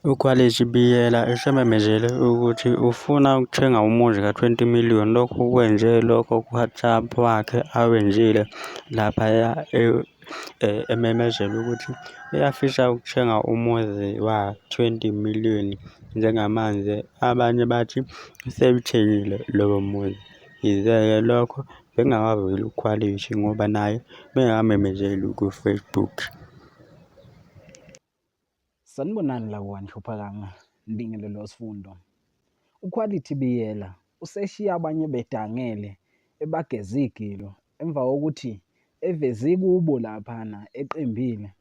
UKwalithi Biyela esememezele ukuthi ufuna ukuthenga umuzi ka-20 million. Lokhu ukwenze lokho ku-WhatsApp wakhe awenzile laphaya ememezela ukuthi uyafisa ukuthenga umuzi wa-20 million. Njengamanje abanye bathi usewuthengile lowo muzi. Yize-ke lokho bengakaveli uKhwalithi ngoba naye bengakamemezeli ku-Facebook. Sanibonani la kuwanhluphakanga Ndingelelo Sifundo. UKhwalithi Biyela useshiya abanye bedangele ebageze igilo emva kokuthi eveze kubo laphana eqembile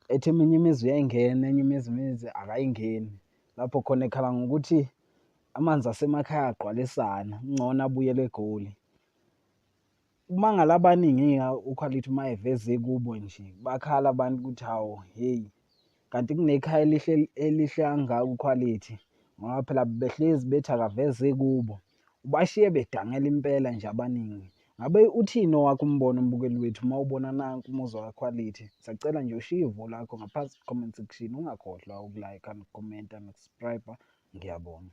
ethi eminye imizi uyayingena enye imizi akayingeni. Lapho khona ekhala ngokuthi amanzi asemakhaya agqwalisana, kungcono abuyele eGoli. Umangala abaningi-ke uKhwalithi uma eveze kubo nje bakhala abantu ukuthi hawu heyi, kanti kunekhaya elihle kangaka uKhwalithi ngoba phela behlezi bethi akaveze kubo. Ubashiye bedangela impela nje abaningi. Ngabe uthini owakho umbono mbukeli wethu uma ubona nanku umuzi kaKhwalithi? Sacela nje ushiye ivo lakho ngaphansi comment section. Ungakhohlwa ukulike, nokukhomenta, nokusubscribe. Ngiyabonga.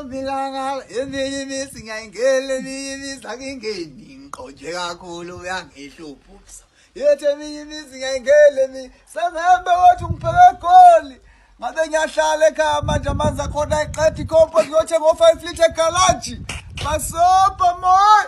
Mina eminye imizi ngiyayingena, eminye imizi akingeni, ngiqonje kakhulu uyangihlupha. Yethi eminye imizi ngiyayingena, semembe wathi ngipheke eGoli. Ngabe ngiyahlala ekhaya manje amanzi akhona ayiqeda ikhompo ngiyothenga ngo-5 litre egalaji. Basopa moy.